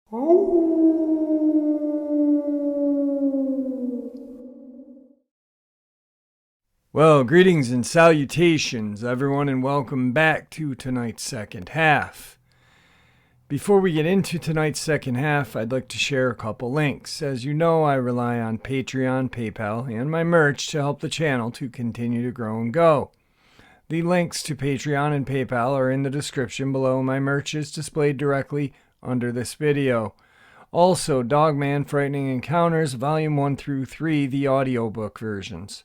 Well, greetings and salutations, everyone, and welcome back to tonight's second half. Before we get into tonight's second half, I'd like to share a couple links. As you know, I rely on Patreon, PayPal, and my merch to help the channel to continue to grow and go. The links to Patreon and PayPal are in the description below. My merch is displayed directly under this video. Also, Dogman Frightening Encounters, Volume 1 through 3, the audiobook versions.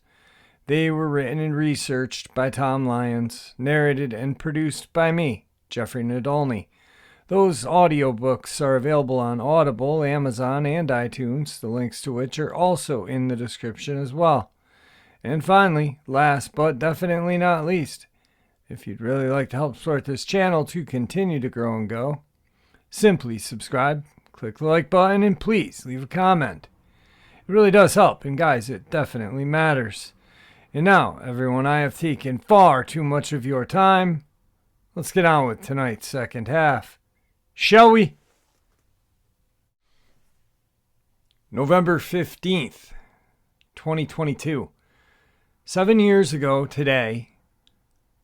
They were written and researched by Tom Lyons, narrated and produced by me, Jeffrey Nadolny. Those audiobooks are available on Audible, Amazon, and iTunes, the links to which are also in the description as well. And finally, last but definitely not least, if you'd really like to help support this channel to continue to grow and go, simply subscribe, click the like button, and please leave a comment. It really does help, and guys, it definitely matters. And now, everyone, I have taken far too much of your time. Let's get on with tonight's second half. Shall we? November 15th, 2022. 7 years ago today,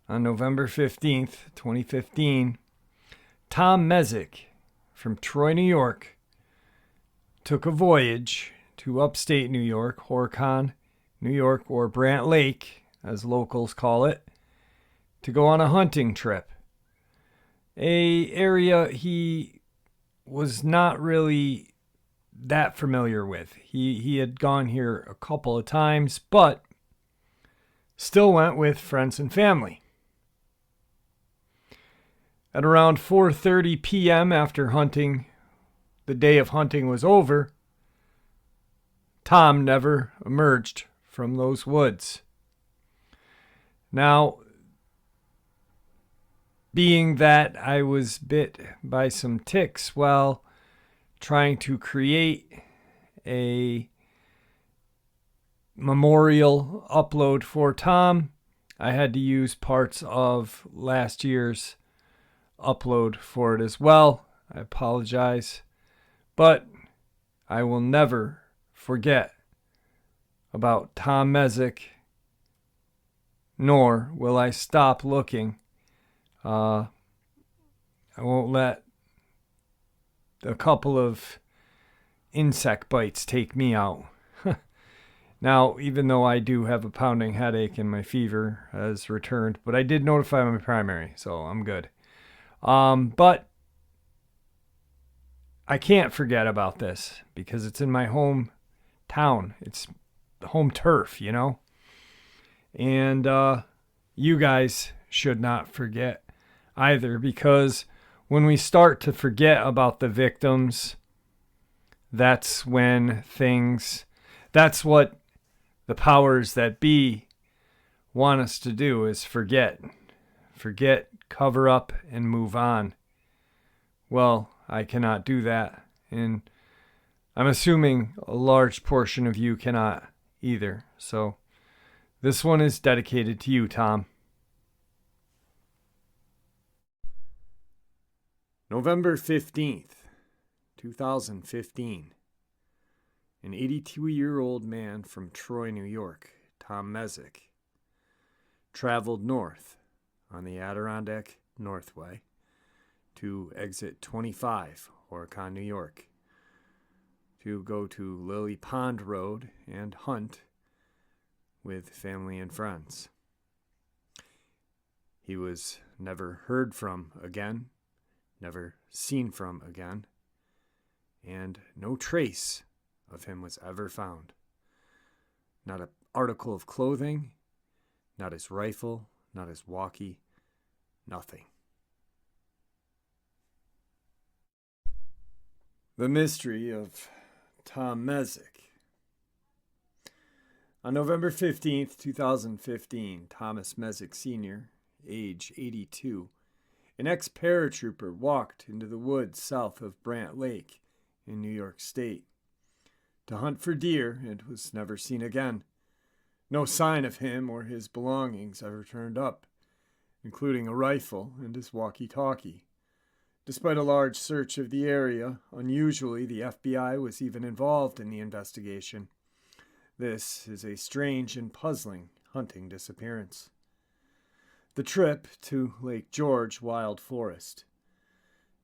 on November 15th, 2015, Tom Messick from Troy, New York, took a voyage to Upstate New York, Horicon, New York, or Brant Lake, as locals call it, to go on a hunting trip. An area he was not really that familiar with. He had gone here a couple of times, but still went with friends and family. At around 4:30 p.m. after hunting, the day of hunting was over, Tom never emerged from those woods. Now, being that I was bit by some ticks while trying to create a memorial upload for Tom, I had to use parts of last year's upload for it as well. I apologize, but I will never forget about Tom Messick, nor will I stop looking. I won't let a couple of insect bites take me out. Now, even though I do have a pounding headache and my fever has returned, but I did notify my primary, so I'm good. But I can't forget about this because it's in my hometown. It's home turf, you know? And you guys should not forget either, because when we start to forget about the victims, that's when that's what the powers that be want us to do, is forget, cover up, and move on. Well, I cannot do that, and I'm assuming a large portion of you cannot either. So this one is dedicated to you, Tom. November 15th, 2015. An 82-year-old man from Troy, New York, Tom Messick, traveled north on the Adirondack Northway to exit 25, Horicon, New York, to go to Lily Pond Road and hunt with family and friends. He was never heard from again, never seen from again, and no trace of him was ever found. Not an article of clothing, not his rifle, not his walkie, nothing. The mystery of Tom Messick. On November 15th, 2015, Thomas Messick Sr., age 82, an ex-paratrooper, walked into the woods south of Brant Lake in New York State to hunt for deer and was never seen again. No sign of him or his belongings ever turned up, including a rifle and his walkie-talkie. Despite a large search of the area, unusually, the FBI was even involved in the investigation. This is a strange and puzzling hunting disappearance. The trip to Lake George Wild Forest.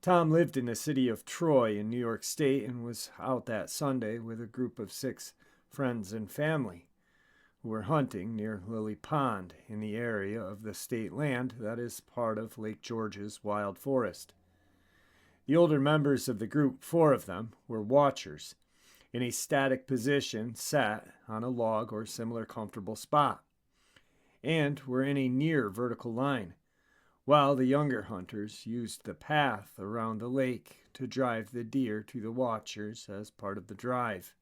Tom lived in the city of Troy in New York State and was out that Sunday with a group of 6 friends and family who were hunting near Lily Pond in the area of the state land that is part of Lake George's Wild Forest. The older members of the group, 4 of them, were watchers in a static position, sat on a log or similar comfortable spot, and were in a near vertical line, while the younger hunters used the path around the lake to drive the deer to the watchers as part of the drive.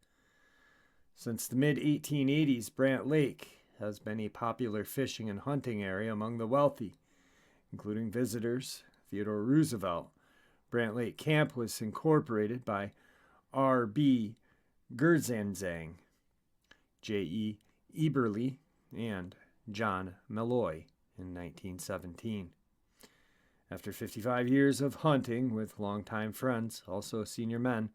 Since the mid-1880s, Brant Lake has been a popular fishing and hunting area among the wealthy, including visitors. Theodore Roosevelt. Brant Lake Camp was incorporated by R.B. Gerzanzang, J.E. Eberly, and John Malloy in 1917. After 55 years of hunting with longtime friends, also senior men,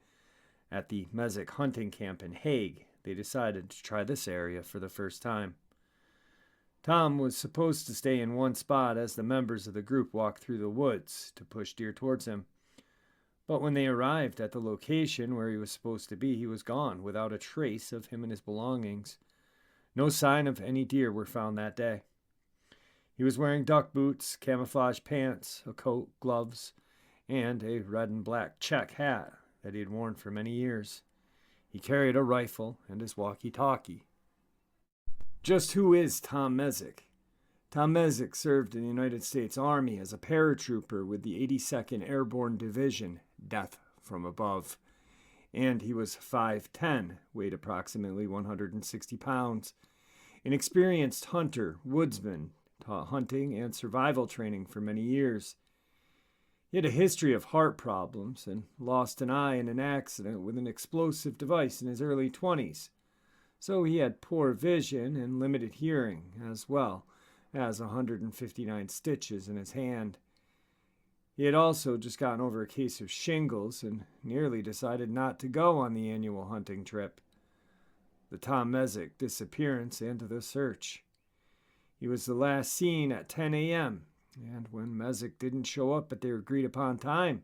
at the Messick hunting camp in Hague, they decided to try this area for the first time. Tom was supposed to stay in one spot as the members of the group walked through the woods to push deer towards him. But when they arrived at the location where he was supposed to be, he was gone without a trace of him and his belongings. No sign of any deer were found that day. He was wearing duck boots, camouflage pants, a coat, gloves, and a red and black check hat that he had worn for many years. He carried a rifle and his walkie-talkie. Just who is Tom Messick? Tom Messick served in the United States Army as a paratrooper with the 82nd Airborne Division, Death from Above, and he was 5'10", weighed approximately 160 pounds. An experienced hunter, woodsman, taught hunting and survival training for many years. He had a history of heart problems and lost an eye in an accident with an explosive device in his early 20s, so he had poor vision and limited hearing, as well as 159 stitches in his hand. He had also just gotten over a case of shingles and nearly decided not to go on the annual hunting trip. The Tom Messick disappearance and the search. He was the last seen at 10 a.m., and when Messick didn't show up at their agreed-upon time,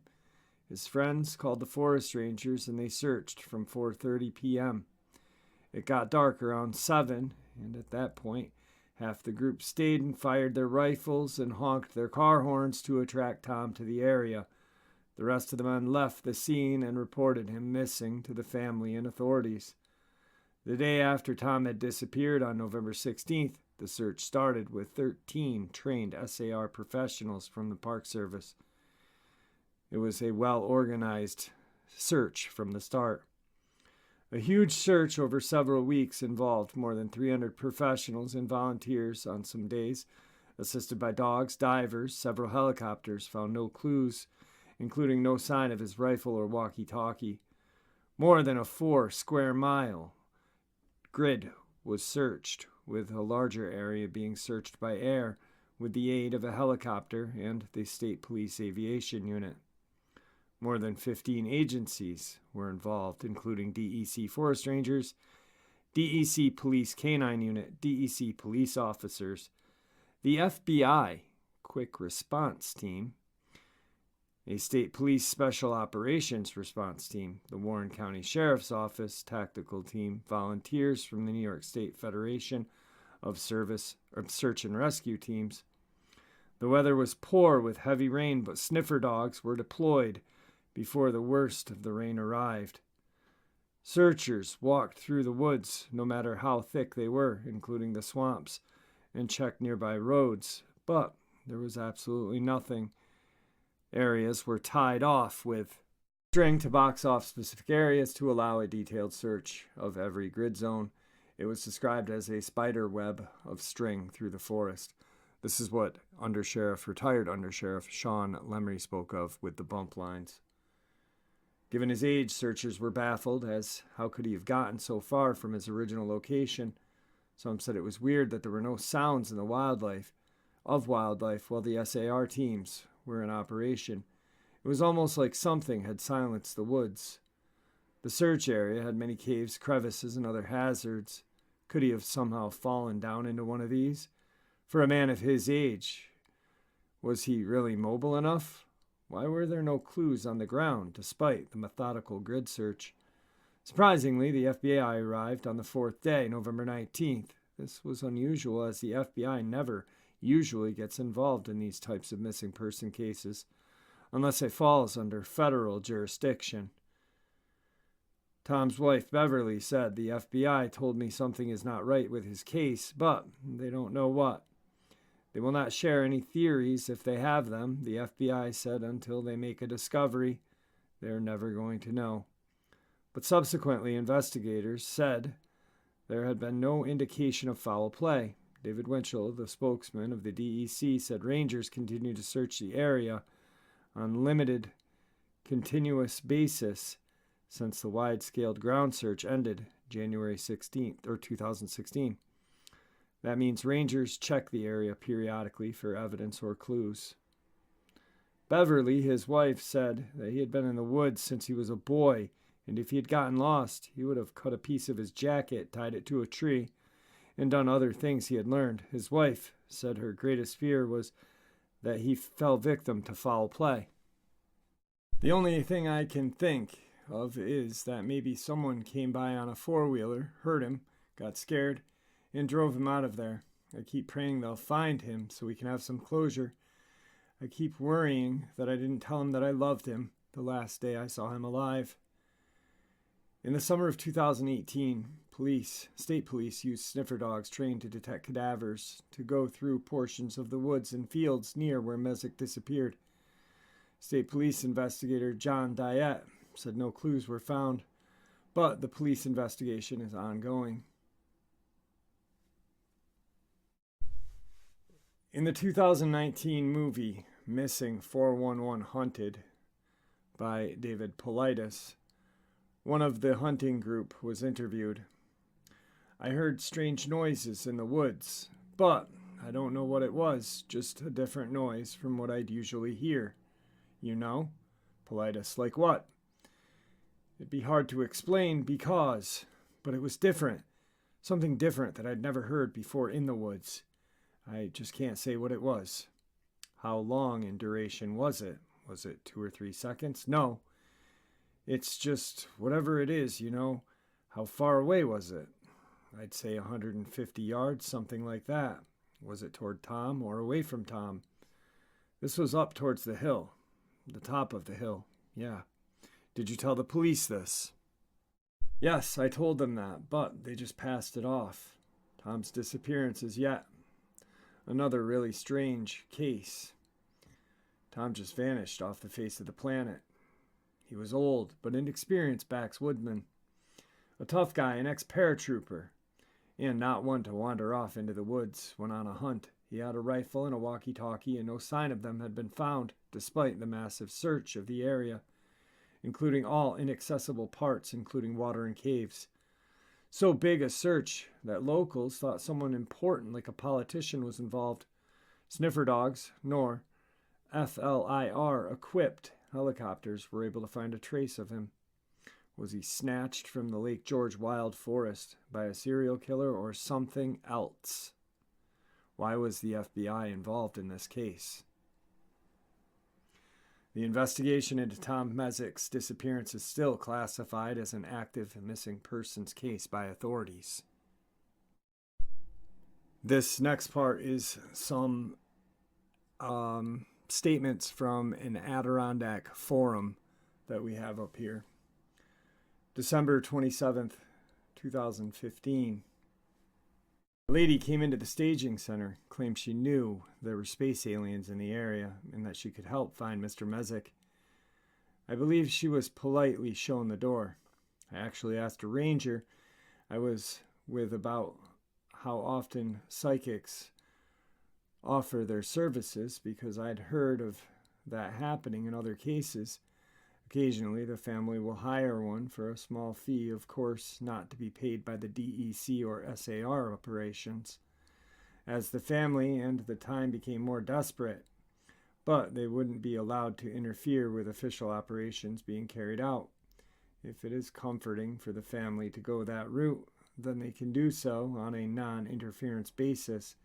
his friends called the forest rangers and they searched from 4:30 p.m. It got dark around 7, and at that point, half the group stayed and fired their rifles and honked their car horns to attract Tom to the area. The rest of the men left the scene and reported him missing to the family and authorities. The day after Tom had disappeared on November 16th, the search started with 13 trained SAR professionals from the Park Service. It was a well-organized search from the start. A huge search over several weeks involved more than 300 professionals and volunteers on some days, assisted by dogs, divers. Several helicopters found no clues, including no sign of his rifle or walkie-talkie. More than a 4-square-mile grid was searched, with a larger area being searched by air with the aid of a helicopter and the State Police Aviation Unit. More than 15 agencies were involved, including DEC Forest Rangers, DEC Police Canine Unit, DEC Police Officers, the FBI Quick Response Team, a State Police Special Operations Response Team, the Warren County Sheriff's Office Tactical Team, volunteers from the New York State Federation of Search and Rescue Teams. The weather was poor with heavy rain, but sniffer dogs were deployed before the worst of the rain arrived. Searchers walked through the woods, no matter how thick they were, including the swamps, and checked nearby roads, but there was absolutely nothing. Areas were tied off with string to box off specific areas to allow a detailed search of every grid zone. It was described as a spider web of string through the forest. This is what retired Undersheriff Sean Lemry spoke of with the bump lines. Given his age, searchers were baffled as how could he have gotten so far from his original location. Some said it was weird that there were no sounds in the wildlife while the SAR teams were in operation. It was almost like something had silenced the woods. The search area had many caves, crevices, and other hazards. Could he have somehow fallen down into one of these? For a man of his age, was he really mobile enough? Why were there no clues on the ground, despite the methodical grid search? Surprisingly, the FBI arrived on the fourth day, November 19th. This was unusual, as the FBI never usually gets involved in these types of missing person cases, unless it falls under federal jurisdiction. Tom's wife, Beverly, said, "The FBI told me something is not right with his case, but they don't know what. They will not share any theories if they have them," the FBI said, "until they make a discovery. They're never going to know." But subsequently, investigators said there had been no indication of foul play. David Winchell, the spokesman of the DEC, said rangers continue to search the area on limited, continuous basis since the wide-scale ground search ended January 16th, or 2016. That means rangers check the area periodically for evidence or clues. Beverly, his wife, said that he had been in the woods since he was a boy, and if he had gotten lost, he would have cut a piece of his jacket, tied it to a tree, and done other things he had learned. His wife said her greatest fear was that he fell victim to foul play. The only thing I can think of is that maybe someone came by on a four-wheeler, heard him, got scared, and drove him out of there. I keep praying they'll find him so we can have some closure. I keep worrying that I didn't tell him that I loved him the last day I saw him alive. In the summer of 2018, state police used sniffer dogs trained to detect cadavers to go through portions of the woods and fields near where Messick disappeared. State police investigator John Diet said no clues were found, but the police investigation is ongoing. In the 2019 movie Missing 411 Hunted by David Paulides, one of the hunting group was interviewed. "I heard strange noises in the woods, but I don't know what it was, just a different noise from what I'd usually hear." "You know?" Paulides, "Like what?" "It'd be hard to explain but it was different. Something different that I'd never heard before in the woods. I just can't say what it was." "How long in duration was it? Was it 2 or 3 seconds?" "No. It's just whatever it is, you know." "How far away was it?" "I'd say 150 yards, something like that." "Was it toward Tom or away from Tom?" "This was up towards the hill. The top of the hill, yeah." "Did you tell the police this?" "Yes, I told them that, but they just passed it off. Tom's disappearance is yet another really strange case. Tom just vanished off the face of the planet. He was old, but inexperienced backwoodsman. A tough guy, an ex-paratrooper, and not one to wander off into the woods when on a hunt. He had a rifle and a walkie-talkie, and no sign of them had been found, despite the massive search of the area, including all inaccessible parts, including water and caves. So big a search that locals thought someone important like a politician was involved. Sniffer dogs, nor FLIR-equipped helicopters were able to find a trace of him. Was he snatched from the Lake George wild forest by a serial killer or something else? Why was the FBI involved in this case? The investigation into Tom Messick's disappearance is still classified as an active missing persons case by authorities. This next part is some statements from an Adirondack forum that we have up here. December 27th, 2015. A lady came into the staging center, claimed she knew there were space aliens in the area and that she could help find Mr. Messick. I believe she was politely shown the door. I actually asked a ranger I was with about how often psychics offer their services because I'd heard of that happening in other cases. Occasionally, the family will hire one for a small fee, of course, not to be paid by the DEC or SAR operations. As the family and the time became more desperate, but they wouldn't be allowed to interfere with official operations being carried out. If it is comforting for the family to go that route, then they can do so on a non-interference basis.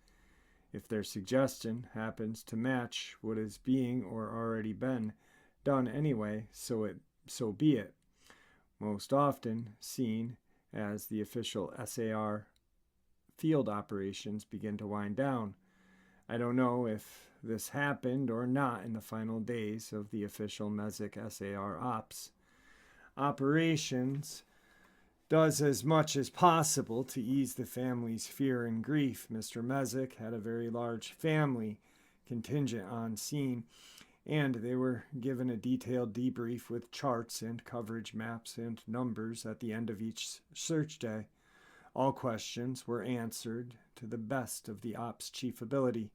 If their suggestion happens to match what is being or already been done anyway, so be it. Most often seen as the official SAR field operations begin to wind down. I don't know if this happened or not in the final days of the official Messick SAR ops. Operations does as much as possible to ease the family's fear and grief. Mr. Messick had a very large family contingent on scene, and they were given a detailed debrief with charts and coverage maps and numbers at the end of each search day. All questions were answered to the best of the ops chief ability.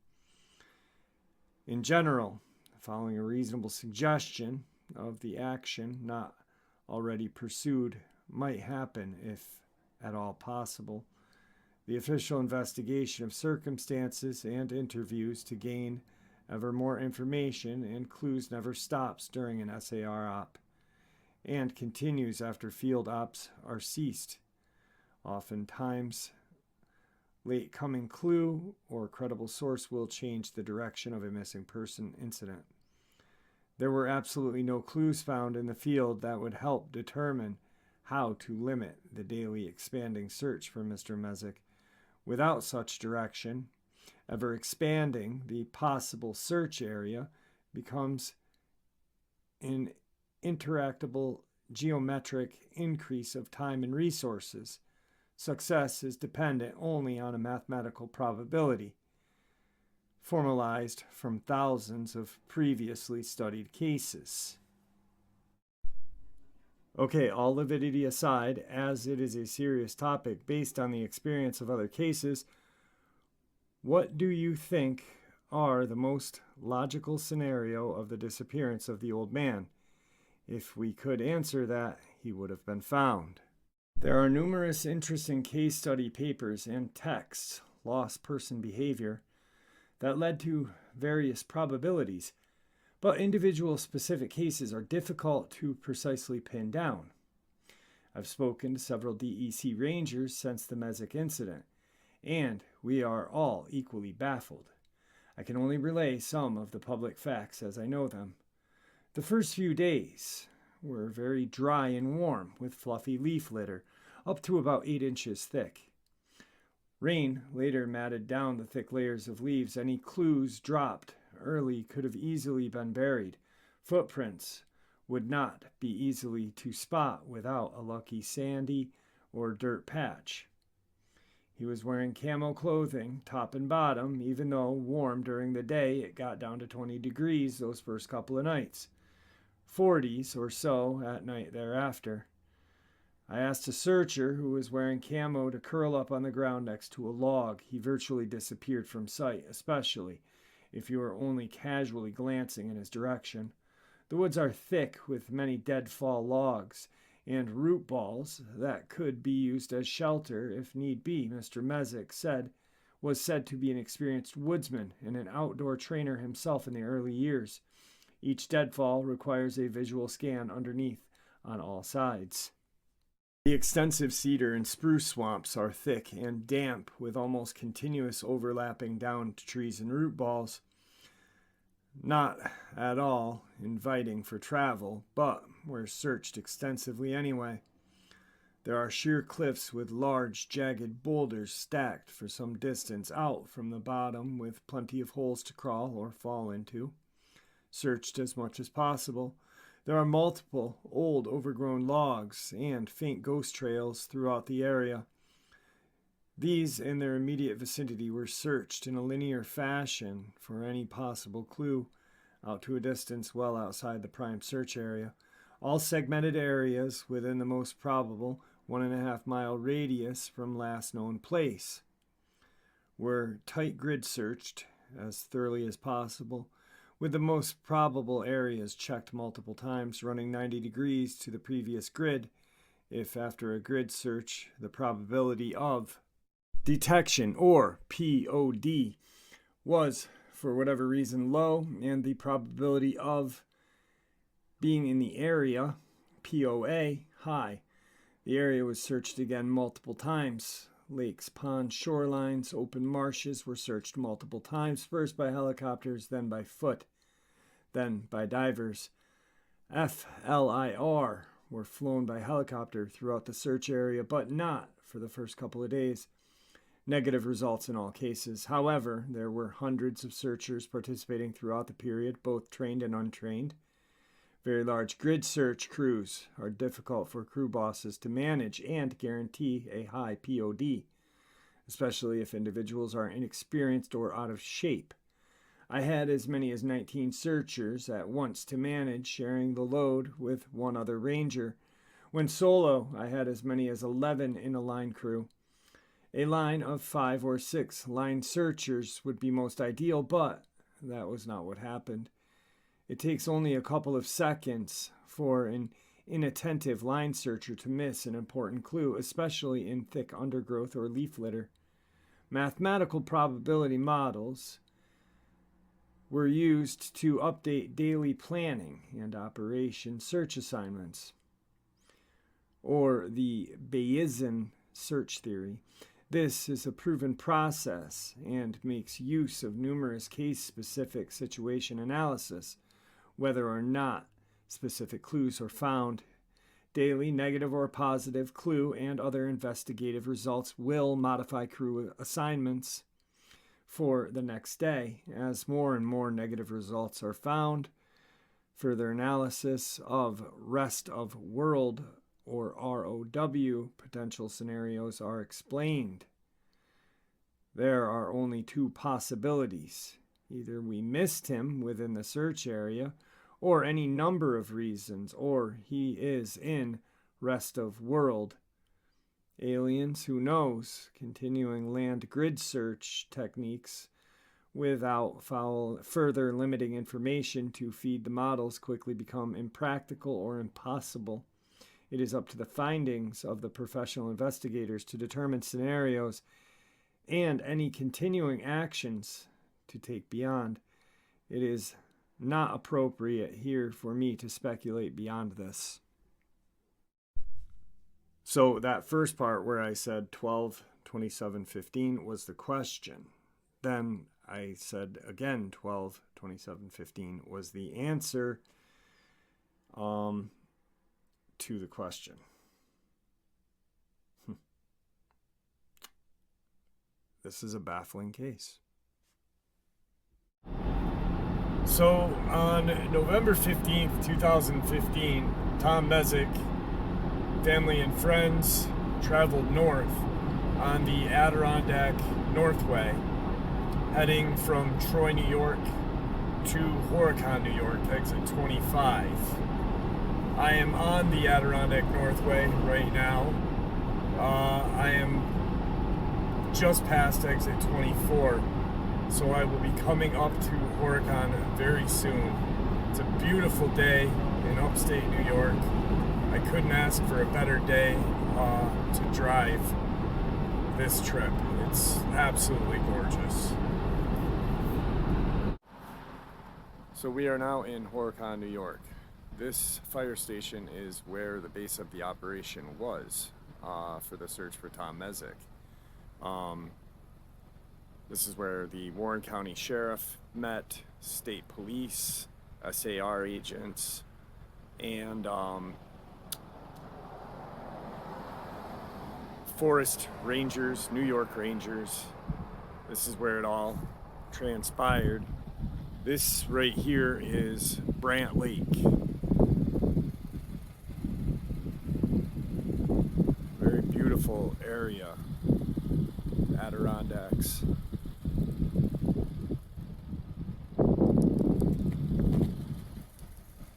In general, following a reasonable suggestion of the action not already pursued might happen if at all possible. The official investigation of circumstances and interviews to gain ever more information and clues never stops during an SAR op and continues after field ops are ceased. Oftentimes, late coming clue or credible source will change the direction of a missing person incident. There were absolutely no clues found in the field that would help determine how to limit the daily expanding search for Mr. Messick. Without such direction, ever expanding the possible search area becomes an interactable geometric increase of time and resources. Success is dependent only on a mathematical probability, formalized from thousands of previously studied cases. Okay, all avidity aside, as it is a serious topic based on the experience of other cases, what do you think are the most logical scenario of the disappearance of the old man? If we could answer that, he would have been found. There are numerous interesting case study papers and texts, lost person behavior, that led to various probabilities, but individual specific cases are difficult to precisely pin down. I've spoken to several DEC rangers since the Messick incident, and we are all equally baffled. I can only relay some of the public facts as I know them. The first few days were very dry and warm, with fluffy leaf litter, up to about 8 inches thick. Rain later matted down the thick layers of leaves. Any clues dropped early could have easily been buried. Footprints would not be easily to spot without a lucky sandy or dirt patch. He was wearing camo clothing, top and bottom, even though warm during the day. It got down to 20 degrees those first couple of nights, 40s or so at night thereafter. I asked a searcher who was wearing camo to curl up on the ground next to a log. He virtually disappeared from sight, especially if you were only casually glancing in his direction. The woods are thick with many deadfall logs and root balls that could be used as shelter if need be. Mr. Messick was said to be an experienced woodsman and an outdoor trainer himself in the early years. Each deadfall requires a visual scan underneath on all sides. The extensive cedar and spruce swamps are thick and damp with almost continuous overlapping down to trees and root balls. Not at all inviting for travel, but were searched extensively anyway. There are sheer cliffs with large, jagged boulders stacked for some distance out from the bottom with plenty of holes to crawl or fall into. Searched as much as possible. There are multiple old overgrown logs and faint ghost trails throughout the area. These in their immediate vicinity were searched in a linear fashion for any possible clue out to a distance well outside the prime search area. All segmented areas within the most probable 1.5 mile radius from last known place were tight grid searched as thoroughly as possible, with the most probable areas checked multiple times, running 90 degrees to the previous grid if after a grid search the probability of detection, or POD, was for whatever reason, low, and the probability of being in the area, POA, high. The area was searched again multiple times. Lakes, ponds, shorelines, open marshes were searched multiple times, first by helicopters, then by foot, then by divers. FLIR were flown by helicopter throughout the search area, but not for the first couple of days. Negative results in all cases. However, there were hundreds of searchers participating throughout the period, both trained and untrained. Very large grid search crews are difficult for crew bosses to manage and guarantee a high POD, especially if individuals are inexperienced or out of shape. I had as many as 19 searchers at once to manage, sharing the load with one other ranger. When solo, I had as many as 11 in a line crew. A line of 5 or 6 line searchers would be most ideal, but that was not what happened. It takes only a couple of seconds for an inattentive line searcher to miss an important clue, especially in thick undergrowth or leaf litter. Mathematical probability models were used to update daily planning and operation search assignments, or the Bayesian search theory. This is a proven process and makes use of numerous case-specific situation analysis, whether or not specific clues are found. Daily negative or positive clue and other investigative results will modify crew assignments for the next day. As more and more negative results are found, further analysis of rest of world or ROW potential scenarios are explained. There are only 2 possibilities. Either we missed him within the search area, or any number of reasons, or he is in rest of world. Aliens, who knows? Continuing land grid search techniques without further limiting information to feed the models quickly become impractical or impossible. It is up to the findings of the professional investigators to determine scenarios and any continuing actions to take beyond. It is not appropriate here for me to speculate beyond this. So that first part where I said 12/27/15 was the question. Then I said again 12/27/15 was the answer to the question. This is a baffling case. So on November 15th, 2015, Tom Messick, family and friends, traveled north on the Adirondack Northway, heading from Troy, New York to Horicon, New York, exit 25. I am on the Adirondack Northway right now. I am just past exit 24, so I will be coming up to Horicon very soon. It's a beautiful day in upstate New York. I couldn't ask for a better day to drive this trip. It's absolutely gorgeous. So we are now in Horicon, New York. This fire station is where the base of the operation was for the search for Tom Messick. This is where the Warren County Sheriff met, state police, SAR agents, and forest rangers, New York Rangers. This is where it all transpired. This right here is Brant Lake. Very beautiful area, Adirondacks.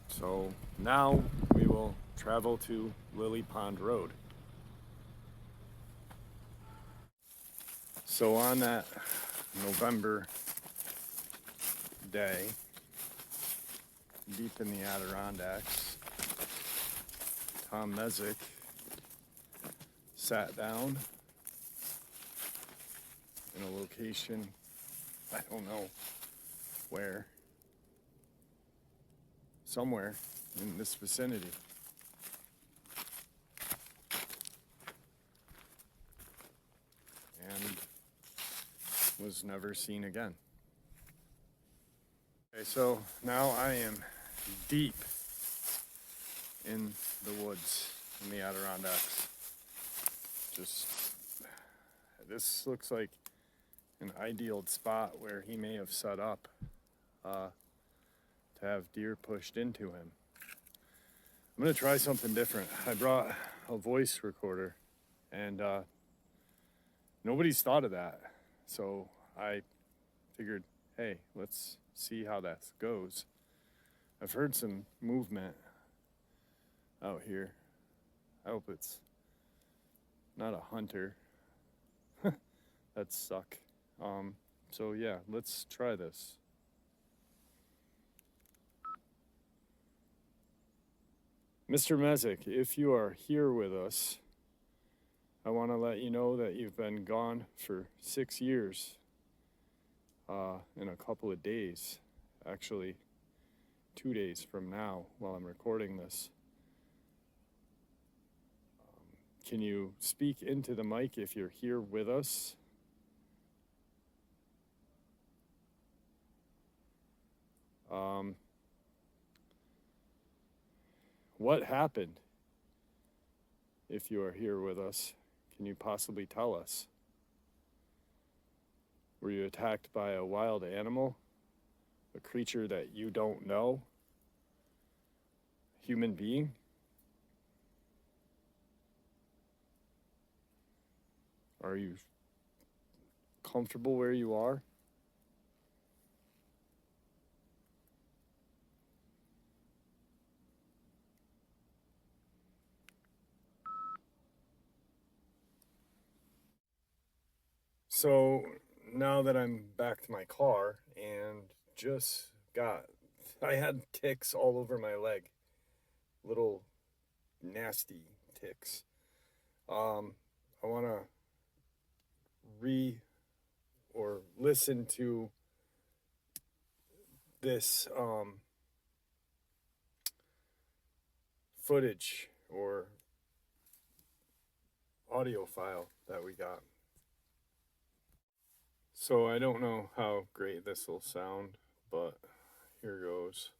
So now we will travel to Lily Pond Road. So on that November day, deep in the Adirondacks, Tom Messick sat down in a location, I don't know, where somewhere in this vicinity. And was never seen again. Okay, so now I am deep in the woods in the Adirondacks. This looks like an ideal spot where he may have set up to have deer pushed into him. I'm gonna try something different. I brought a voice recorder and nobody's thought of that. So I figured, hey, let's see how that goes. I've heard some movement out here. I hope it's not a hunter. That'd suck. So yeah, let's try this. Mr. Messick, if you are here with us, I want to let you know that you've been gone for 6 years in a couple of days. Actually, 2 days from now while I'm recording this. Can you speak into the mic if you're here with us? What happened? If you are here with us, can you possibly tell us? Were you attacked by a wild animal? A creature that you don't know? Human being? Are you comfortable where you are? So now that I'm back to my car and I had ticks all over my leg, little nasty ticks. I want to listen to this footage or audio file that we got. So I don't know how great this will sound, but here goes.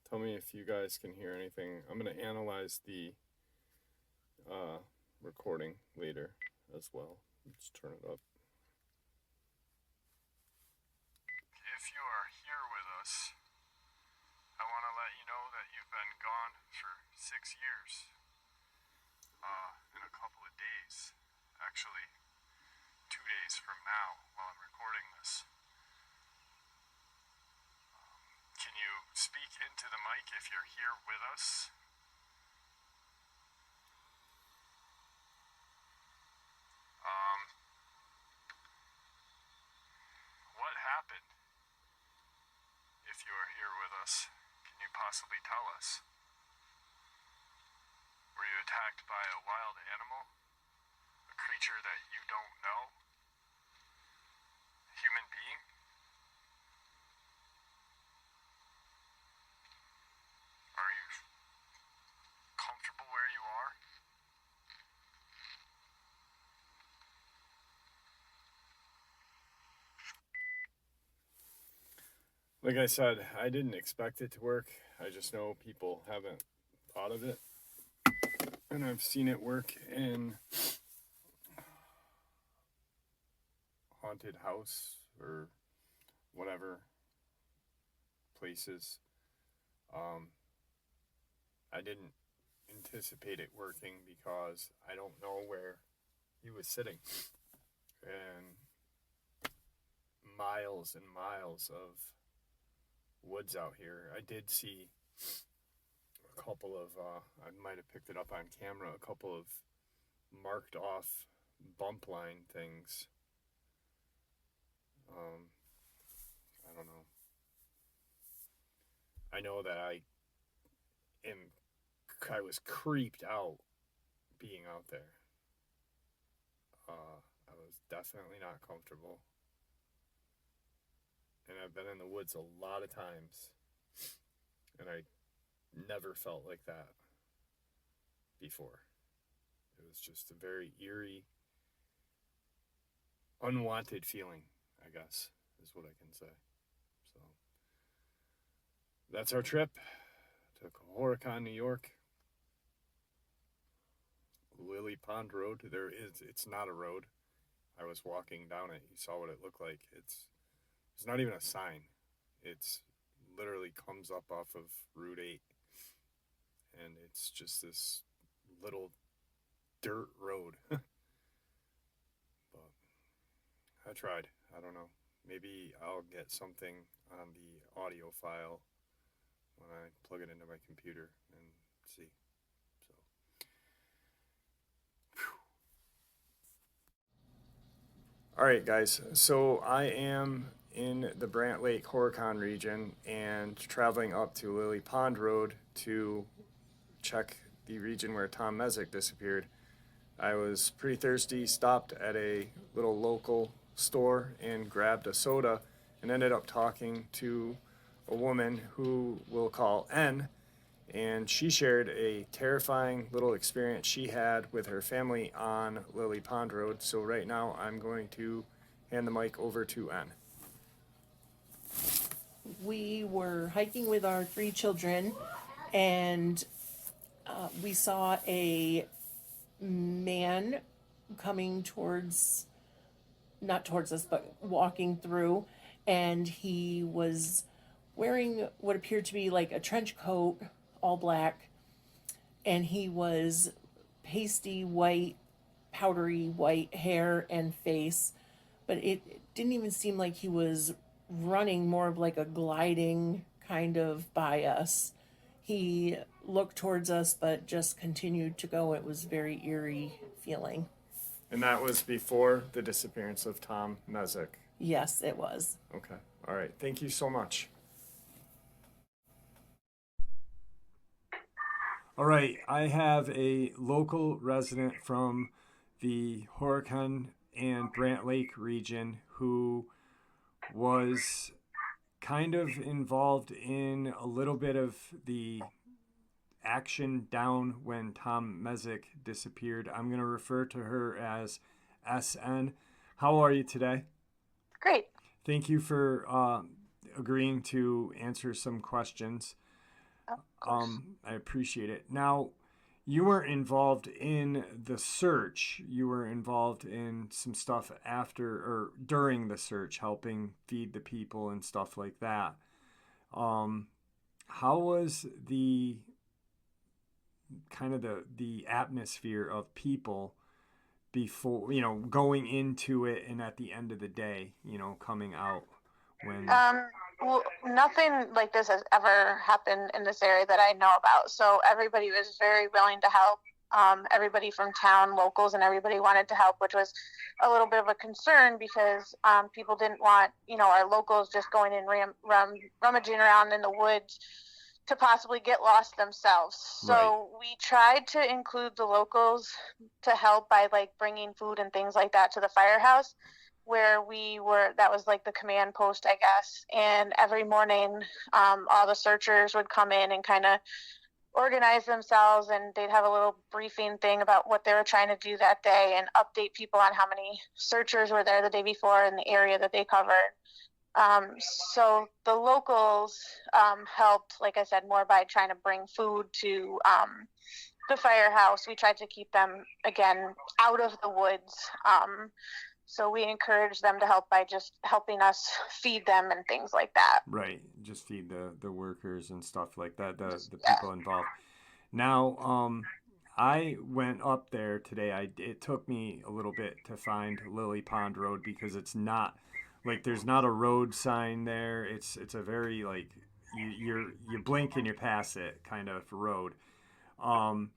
Tell me if you guys can hear anything. I'm going to analyze the recording later as well. Let's turn it up. If you are here with us, I want to let you know that you've been gone for 6 years. In a couple of days. Actually, 2 days from now while I'm recording this. Can you speak into the mic if you're here with us? What happened? If you are here with us, can you possibly tell us? Were you attacked by a wild animal? A creature that you don't know? Human being? Are you comfortable where you are? Like I said, I didn't expect it to work. I just know people haven't thought of it. And I've seen it work in haunted house or whatever places. I didn't anticipate it working because I don't know where he was sitting. And miles and miles of woods out here. I did see a couple of, I might have picked it up on camera, a couple of marked off bump line things. I don't know. I know that I was creeped out being out there. I was definitely not comfortable. And I've been in the woods a lot of times, and I never felt like that before. It was just a very eerie, unwanted feeling, I guess, is what I can say. So that's our trip to Horicon, New York. Lily Pond Road. It's not a road. I was walking down it. You saw what it looked like. It's not even a sign. It's literally comes up off of Route 8. And it's just this little dirt road. But I tried. I don't know. Maybe I'll get something on the audio file when I plug it into my computer and see. So, all right, guys. So I am in the Brant Lake Horicon region and traveling up to Lily Pond Road to check the region where Tom Messick disappeared. I was pretty thirsty, stopped at a little local store and grabbed a soda and ended up talking to a woman who we'll call N. And she shared a terrifying little experience she had with her family on Lily Pond Road. So right now I'm going to hand the mic over to N. We were hiking with our 3 children, and we saw a man coming towards, not towards us, but walking through, and he was wearing what appeared to be like a trench coat, all black, and he was pasty white, powdery white hair and face, but it didn't even seem like he was running, more of like a gliding kind of by us. He looked towards us, but just continued to go. It was very eerie feeling. And that was before the disappearance of Tom Messick. Yes, it was. Okay. All right. Thank you so much. All right. I have a local resident from the Horicon and Brant Lake region who was kind of involved in a little bit of the action down when Tom Messick disappeared. I'm going to refer to her as SN. How are you today? Great. Thank you for agreeing to answer some questions. Of course. I appreciate it. Now, you weren't involved in the search. You were involved in some stuff after or during the search, helping feed the people and stuff like that. How was the kind of the atmosphere of people before, going into it and at the end of the day, coming out when Well, nothing like this has ever happened in this area that I know about. So everybody was very willing to help. Everybody from town, locals, and everybody wanted to help, which was a little bit of a concern because people didn't want, our locals just going and rummaging around in the woods to possibly get lost themselves. So Right. we tried to include the locals to help by like bringing food and things like that to the firehouse where we were. That was like the command post, I guess. And every morning, all the searchers would come in and kind of organize themselves, and they'd have a little briefing thing about what they were trying to do that day and update people on how many searchers were there the day before in the area that they covered. So the locals helped, like I said, more by trying to bring food to the firehouse. We tried to keep them, again, out of the woods. So we encouraged them to help by just helping us feed them and things like that. Right. Just feed the workers and stuff like that, the Yeah. people involved. Now, I went up there today. It took me a little bit to find Lily Pond Road because it's not like there's not a road sign there. It's a very like you blink and you pass it kind of road. Um,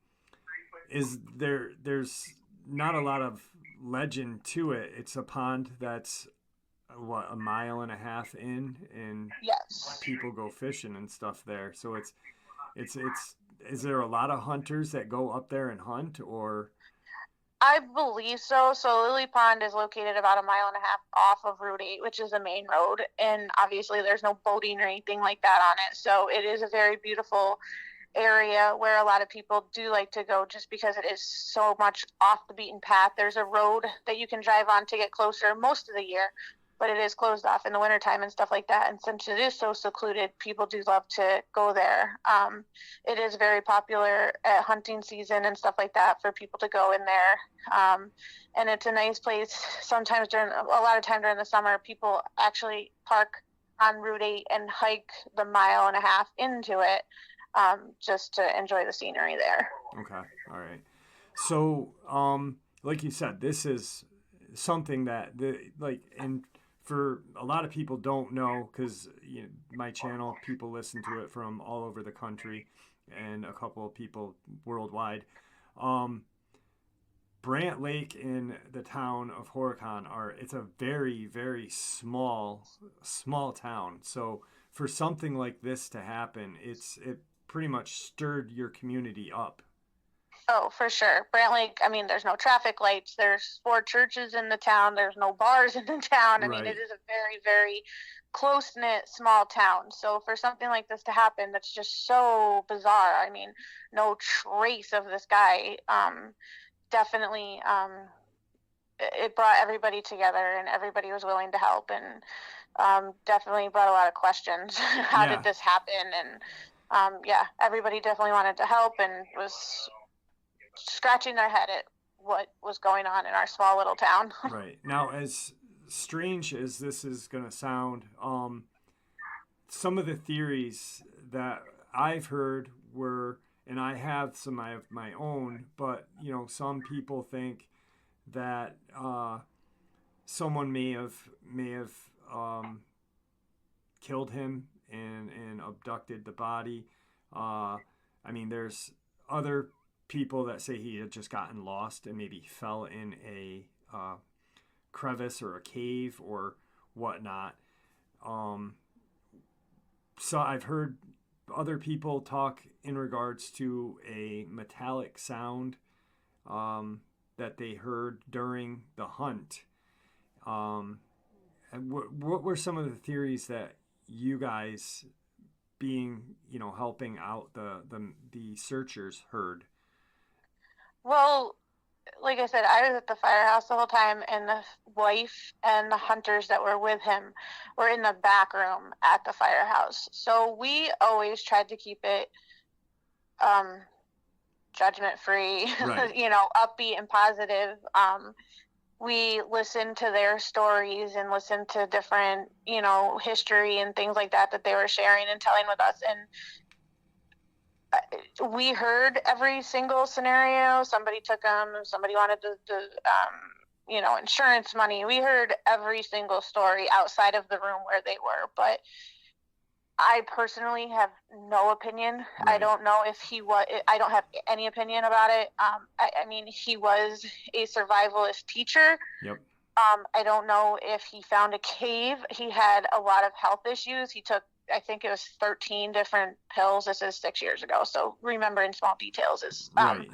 there's not a lot of legend to it. It's a pond that's what, a mile and a half in, and Yes. people go fishing and stuff there. So it's is there a lot of hunters that go up there and hunt, or I believe so. So Lily Pond is located about a mile and a half off of Route 8, which is the main road. And obviously there's no boating or anything like that on it. So it is a very beautiful area where a lot of people do like to go just because it is so much off the beaten path. There's a road that you can drive on to get closer most of the year, but it is closed off in the wintertime and stuff like that. And since it is so secluded, people do love to go there. It is very popular at hunting season and stuff like that for people to go in there. And it's a nice place. Sometimes a lot of time during the summer, people actually park on Route 8 and hike the mile and a half into it, just to enjoy the scenery there. Okay. All right. So, like you said, this is something that and for a lot of people don't know, because my channel, people listen to it from all over the country and a couple of people worldwide. Brant Lake in the town of Horicon it's a very, very small town. So for something like this to happen, it pretty much stirred your community up. Oh, for sure. Brant Lake, I mean, there's no traffic lights. There's 4 churches in the town. There's no bars in the town. I mean, it is a very, very close-knit small town. So for something like this to happen, that's just so bizarre. I mean, no trace of this guy. Definitely, it brought everybody together, and everybody was willing to help, and definitely brought a lot of questions. How did this happen? And everybody definitely wanted to help and was scratching their head at what was going on in our small little town. Right. Now, as strange as this is going to sound, some of the theories that I've heard were, and I have some of my own, but some people think that someone may have killed him and abducted the body. I mean, there's other people that say he had just gotten lost and maybe fell in a crevice or a cave or whatnot. So I've heard other people talk in regards to a metallic sound that they heard during the hunt. And what were some of the theories that you guys, being helping out the searchers, heard? Well, like I said, I was at the firehouse the whole time, and the wife and the hunters that were with him were in the back room at the firehouse. So we always tried to keep it judgment free, right. Upbeat and positive. We listened to their stories and listened to different, history and things like that they were sharing and telling with us. And we heard every single scenario. Somebody took them. Somebody wanted the insurance money. We heard every single story outside of the room where they were. But I personally have no opinion. Right. I don't know if I don't have any opinion about it. I mean, he was a survivalist teacher. Yep. I don't know if he found a cave. He had a lot of health issues. He took, I think it was 13 different pills. This is 6 years ago. So remembering small details is, right.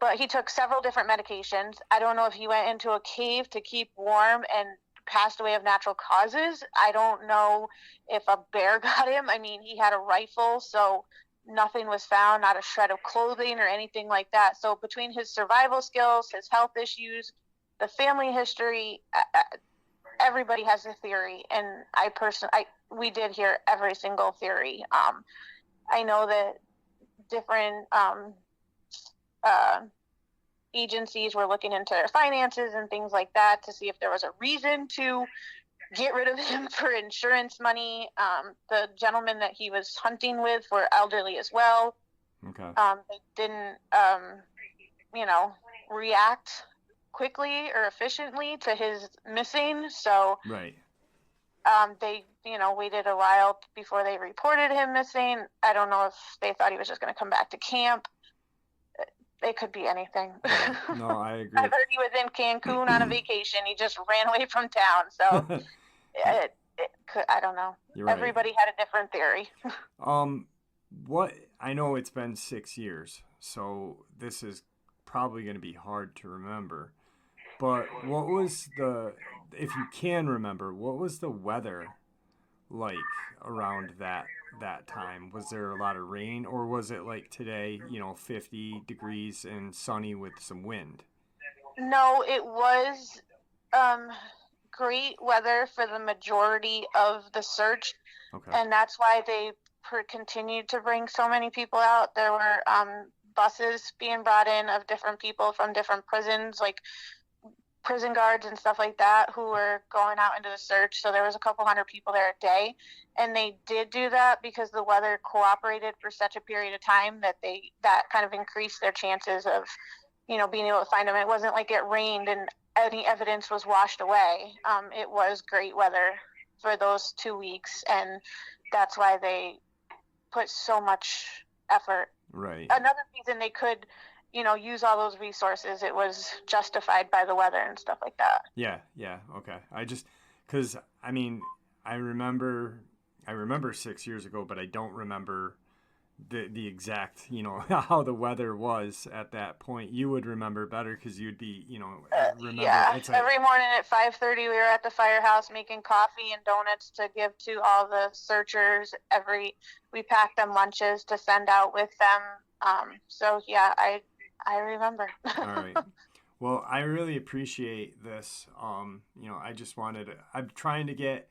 But he took several different medications. I don't know if he went into a cave to keep warm and passed away of natural causes. I don't know if a bear got him. I mean, he had a rifle, so nothing was found, not a shred of clothing or anything like that. So between his survival skills, his health issues, the family history, everybody has a theory, and we did hear every single theory. I know that different agencies were looking into their finances and things like that to see if there was a reason to get rid of him for insurance money. The gentlemen that he was hunting with were elderly as well. Okay. They didn't, react quickly or efficiently to his missing. So right. They, waited a while before they reported him missing. I don't know if they thought he was just going to come back to camp. It could be anything. Yeah. No, I agree. I've heard he was in Cancun on a vacation. He just ran away from town. So it could, I don't know. You're right. Everybody had a different theory. What I know, it's been 6 years, so this is probably going to be hard to remember. But what was if you can remember, what was the weather like around that time? Was there a lot of rain, or was it like today, 50 degrees and sunny with some wind? No, it was um, great weather for the majority of the search, Okay. and that's why they continued to bring so many people out. There were buses being brought in of different people from different prisons, like prison guards and stuff like that, who were going out into the search. So there was a couple hundred people there a day, and they did do that because the weather cooperated for such a period of time that kind of increased their chances of being able to find them. It wasn't like it rained and any evidence was washed away. It was great weather for those 2 weeks, and that's why they put so much effort. Right. Another reason they could, use all those resources, it was justified by the weather and stuff like that. Yeah, okay. Because I mean, I remember 6 years ago, but I don't remember the exact, how the weather was at that point. You would remember better because you'd be, remember. Yeah, every morning at 5:30 we were at the firehouse making coffee and donuts to give to all the searchers. We packed them lunches to send out with them. So yeah, I remember. All right. Well, I really appreciate this. I'm trying to get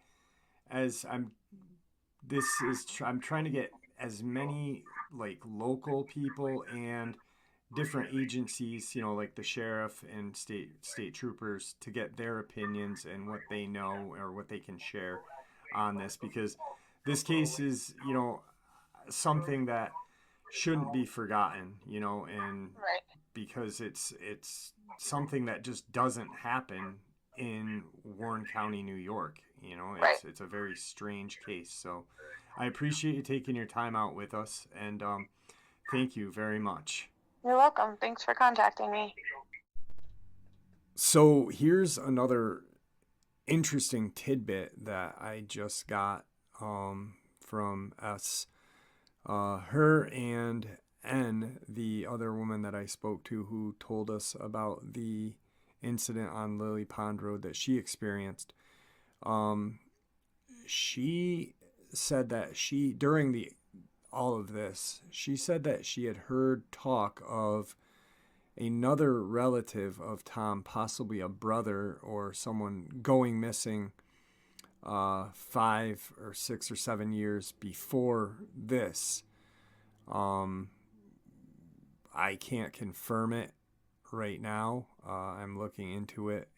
I'm trying to get as many like local people and different agencies, like the sheriff and state troopers, to get their opinions and what they know or what they can share on this, because this case is, something that shouldn't be forgotten, and Right. because it's something that just doesn't happen in Warren County, New York. Right. It's a very strange case. So I appreciate you taking your time out with us, and thank you very much. You're welcome. Thanks for contacting me. So here's another interesting tidbit that I just got from S. Her and N, the other woman that I spoke to, who told us about the incident on Lily Pond Road that she experienced. She said that during all of this, she said that she had heard talk of another relative of Tom, possibly a brother or someone, going missing 5 or 6 or 7 years before this. I can't confirm it right now. I'm looking into it,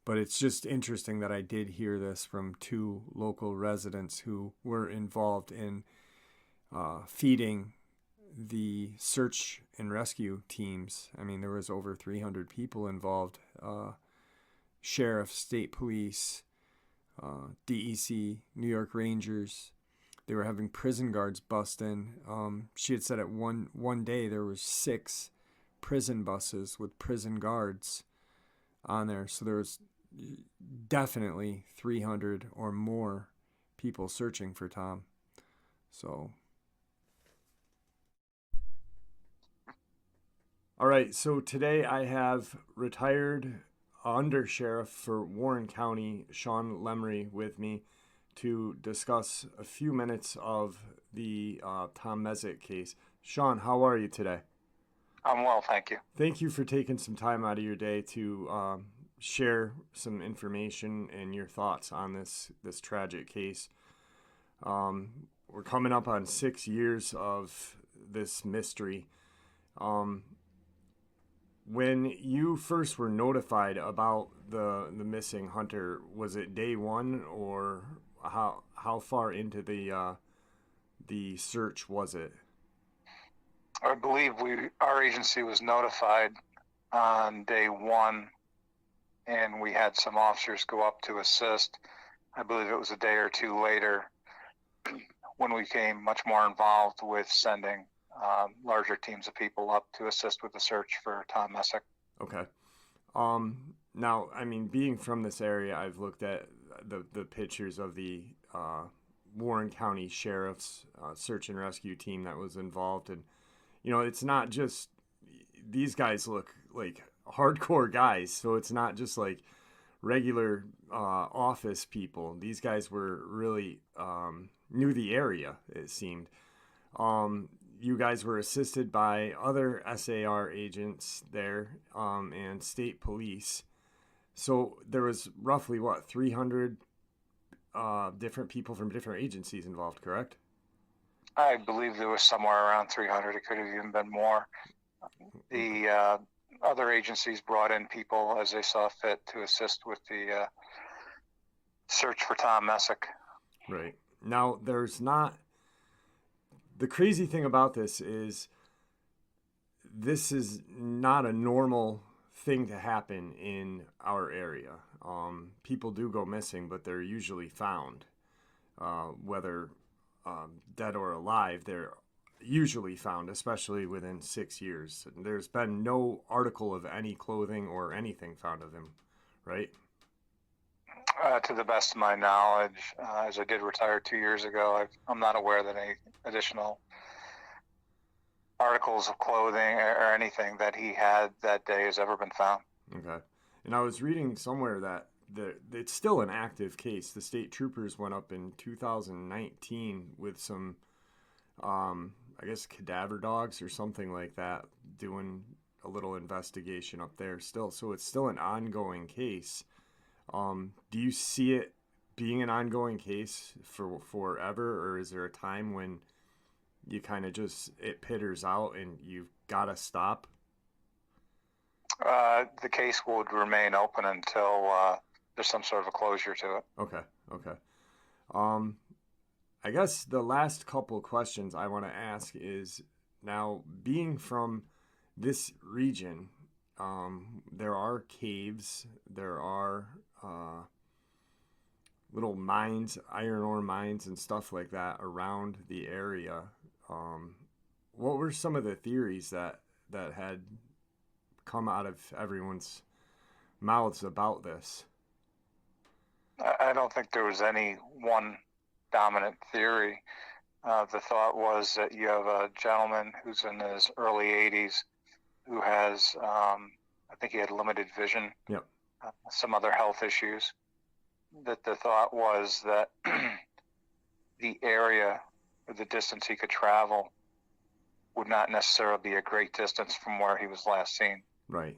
but it's just interesting that I did hear this from 2 local residents who were involved in feeding the search and rescue teams. I mean, there was over 300 people involved. Sheriff, state police, DEC, New York Rangers. They were having prison guards bust in. She had said at one day there was 6 prison buses with prison guards on there. So there was definitely 300 or more people searching for Tom. So. All right. So today I have retired Under Sheriff for Warren County, Sean Lemry, with me to discuss a few minutes of the Tom Messick case. Sean, how are you today? I'm well, thank you. Thank you for taking some time out of your day to share some information and your thoughts on this tragic case. We're coming up on 6 years of this mystery. When you first were notified about the missing hunter, was it day one, or how far into the search was it? I believe our agency was notified on day 1, and we had some officers go up to assist. I believe it was a day or 2 later when we became much more involved with sending larger teams of people up to assist with the search for Tom Messick. Okay. Now, I mean, being from this area, I've looked at the pictures of the Warren County Sheriff's search and rescue team that was involved, and it's not just these guys look like hardcore guys. So it's not just like regular office people. These guys were really knew the area, it seemed. You guys were assisted by other SAR agents there and state police. So there was roughly, 300 different people from different agencies involved, correct? I believe there was somewhere around 300. It could have even been more. The other agencies brought in people as they saw fit to assist with the search for Tom Messick. Right. Now, the crazy thing about this is not a normal thing to happen in our area. People do go missing, but they're usually found. Whether dead or alive, they're usually found, especially within 6 years. There's been no article of any clothing or anything found of him, right? To the best of my knowledge, as I did retire 2 years ago, I'm not aware that any additional articles of clothing or anything that he had that day has ever been found. Okay. And I was reading somewhere that it's still an active case. The state troopers went up in 2019 with some, I guess, cadaver dogs or something like that, doing a little investigation up there still. So it's still an ongoing case. Do you see it being an ongoing case for forever, or is there a time when you kind of it pitters out and you've got to stop? The case would remain open until there's some sort of a closure to it. Okay. I guess the last couple of questions I want to ask is, now being from this region, there are caves, there are little mines, iron ore mines and stuff like that around the area. What were some of the theories that had come out of everyone's mouths about this? I don't think there was any one dominant theory. The thought was that you have a gentleman who's in his early 80s who has, I think he had limited vision, yep. Some other health issues. That the thought was that the area or the distance he could travel would not necessarily be a great distance from where he was last seen. Right.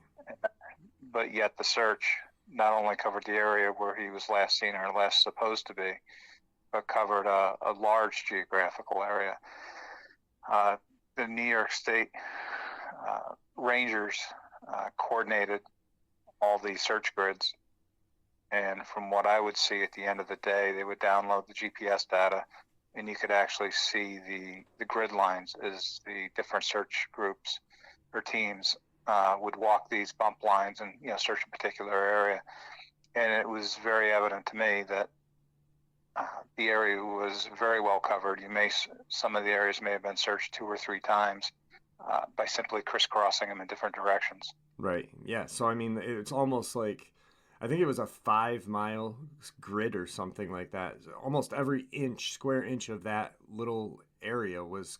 But yet the search not only covered the area where he was last seen or last supposed to be, but covered a large geographical area. The New York State Rangers coordinated all these search grids. And from what I would see at the end of the day, they would download the GPS data, and you could actually see the grid lines as the different search groups or teams would walk these bump lines and search a particular area. And it was very evident to me that the area was very well covered. Some of the areas may have been searched 2 or 3 times by simply crisscrossing them in different directions. Right. Yeah. So I mean, it's almost like, I think it was a 5-mile grid or something like that. Almost every square inch of that little area was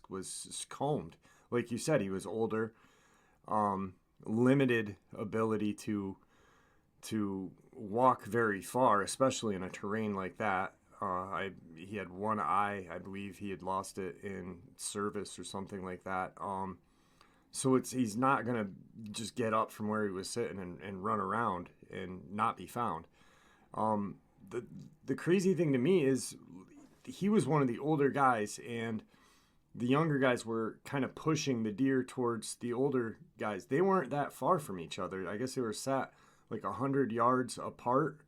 combed. Like you said, he was older, limited ability to walk very far, especially in a terrain like that. He had one eye. I believe he had lost it in service or something like that. So he's not going to just get up from where he was sitting and run around and not be found. The crazy thing to me is he was one of the older guys, and the younger guys were kind of pushing the deer towards the older guys. They weren't that far from each other. I guess they were sat like 100 yards apart.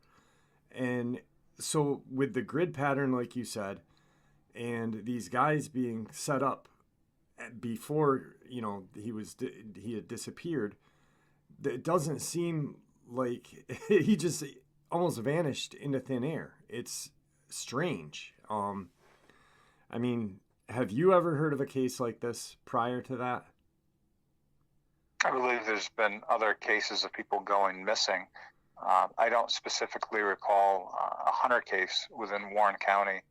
And so with the grid pattern, like you said, and these guys being set up before he had disappeared, it doesn't seem like he just almost vanished into thin air. It's strange. I mean, have you ever heard of a case like this prior to that? I believe there's been other cases of people going missing. I don't specifically recall a hunter case within Warren County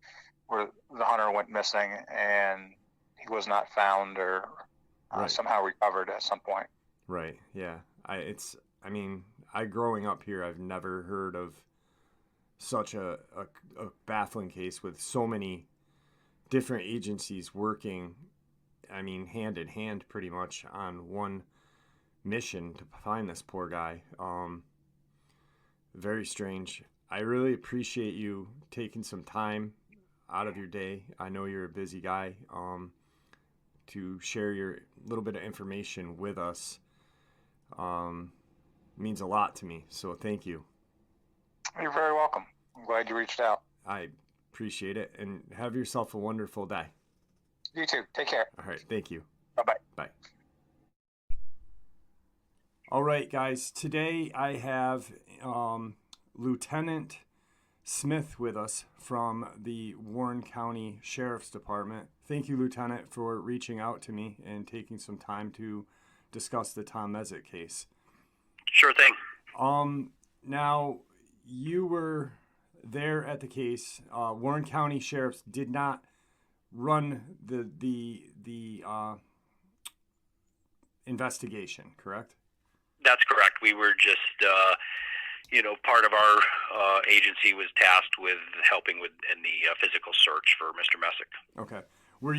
where the hunter went missing and he was not found or Right. somehow recovered at some point. Right. Yeah. I mean, I growing up here, I've never heard of such a baffling case with so many different agencies working, I mean, hand in hand pretty much on one mission to find this poor guy. Very strange. I really appreciate you taking some time out of your day. I know you're a busy guy, to share your little bit of information with us. Means a lot to me. So thank you. You're very welcome. I'm glad you reached out. I appreciate it, and have yourself a wonderful day. You too. Take care. All right. Thank you. Bye-bye. Bye. All right, guys. Today I have Lieutenant Smith with us from the Warren County Sheriff's Department. Thank you, Lieutenant, for reaching out to me and taking some time to discuss the Tom Messick case. Sure thing. Now, you were there at the case. Warren County Sheriff's did not run the investigation, correct? That's correct. We were just, part of our agency was tasked with helping in the physical search for Mr. Messick. Okay. Were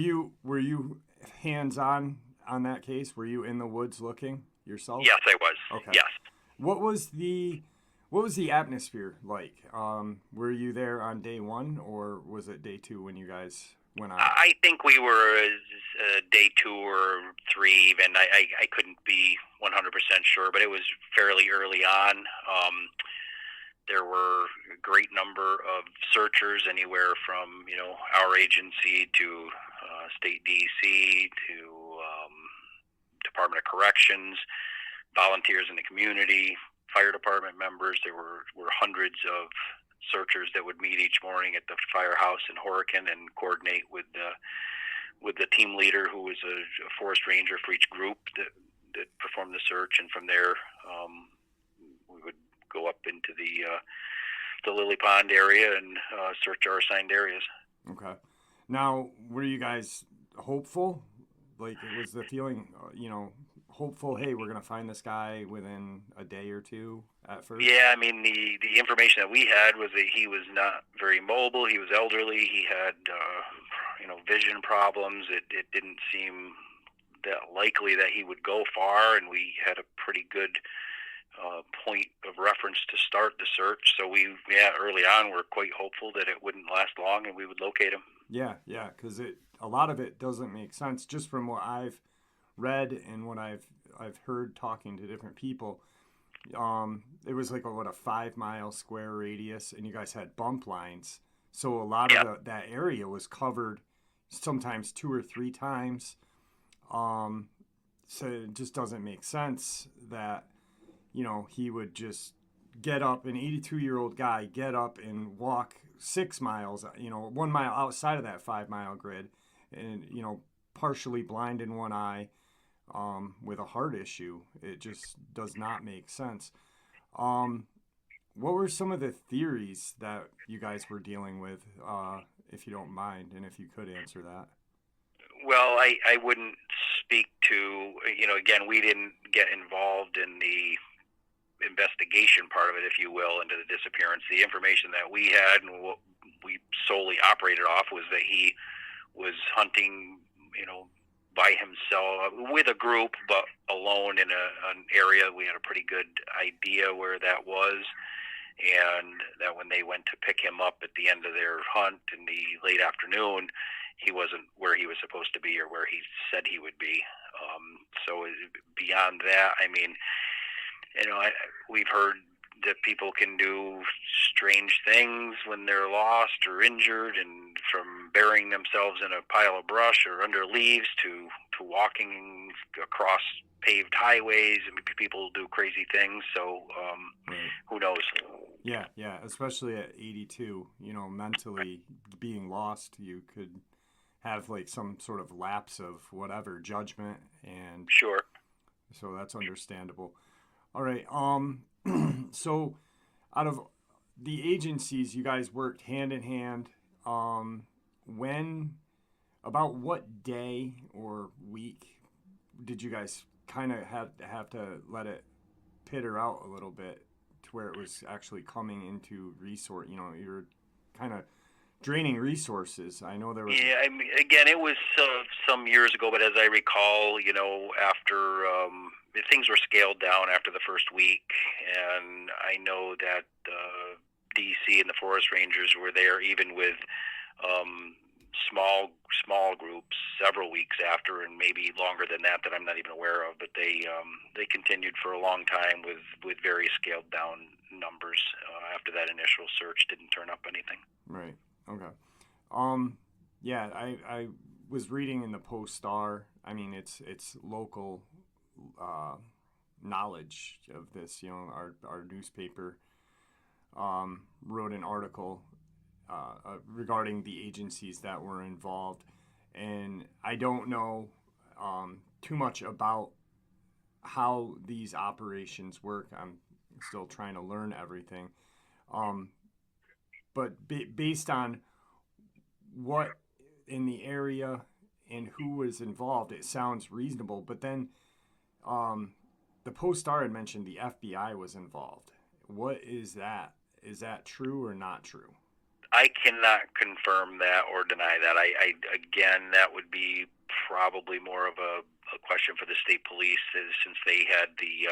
you hands-on that case? Were you in the woods looking yourself? Yes, I was. Okay. Yes. What was the atmosphere like? Were you there on day one, or was it day two when you guys went on? I think we were day 2 or 3 even. I couldn't be 100% sure, but it was fairly early on. There were a great number of searchers, anywhere from our agency to state DC to Department of Corrections, volunteers in the community, fire department members. There were hundreds of searchers that would meet each morning at the firehouse in Horicon and coordinate with the team leader, who was a forest ranger for each group that performed the search. And from there, we would go up into the Lily Pond area and search our assigned areas. Okay. Now, were you guys hopeful? Like, was the feeling, hopeful, hey, we're going to find this guy within a day or two at first? Yeah, I mean, the information that we had was that he was not very mobile. He was elderly. He had, vision problems. It didn't seem that likely that he would go far, and we had a pretty good point of reference to start the search. So early on, we're quite hopeful that it wouldn't last long and we would locate him. Yeah, because a lot of it doesn't make sense just from what I've read and what I've heard talking to different people. It was like a 5 mile square radius, and you guys had bump lines, so a lot of that area was covered sometimes 2 or 3 times. So it just doesn't make sense that he would just get up, an 82-year-old guy, get up and walk 6 miles, 1 mile outside of that 5 mile grid, and partially blind in one eye, with a heart issue. It just does not make sense. What were some of the theories that you guys were dealing with, if you don't mind, and if you could answer that? Well, I wouldn't speak to, again, we didn't get involved in the investigation part of it, if you will, into the disappearance. The information that we had and what we solely operated off was that he was hunting, by himself, with a group, but alone in an area. We had a pretty good idea where that was, and that when they went to pick him up at the end of their hunt in the late afternoon, he wasn't where he was supposed to be or where he said he would be. So beyond that, I mean, we've heard that people can do strange things when they're lost or injured, and from burying themselves in a pile of brush or under leaves to walking across paved highways. I mean, people do crazy things, so Right. Who knows? Yeah, especially at 82, mentally being lost, you could have like some sort of lapse of whatever judgment, and Sure. so that's understandable. All right. So out of the agencies, you guys worked hand in hand. About what day or week did you guys kind of have to let it pitter out a little bit to where it was actually coming into resource. You know, you're kind of draining resources. I know there was. Yeah, I mean, again, it was some years ago, but as I recall, you know, after things were scaled down after the first week, and I know that DC and the forest rangers were there even with small groups several weeks after, and maybe longer than that I'm not even aware of. But they continued for a long time with very scaled down numbers after that initial search didn't turn up anything. Right. Okay. Yeah, I was reading in the Post-Star. I mean, it's local knowledge of this. You know, our newspaper wrote an article regarding the agencies that were involved, and I don't know too much about how these operations work. I'm still trying to learn everything. But based on what in the area and who was involved, it sounds reasonable. But then the Post-Star had mentioned the FBI was involved. What is that? Is that true or not true? I cannot confirm that or deny that. I again, that would be probably more of a question for the state police, since they had the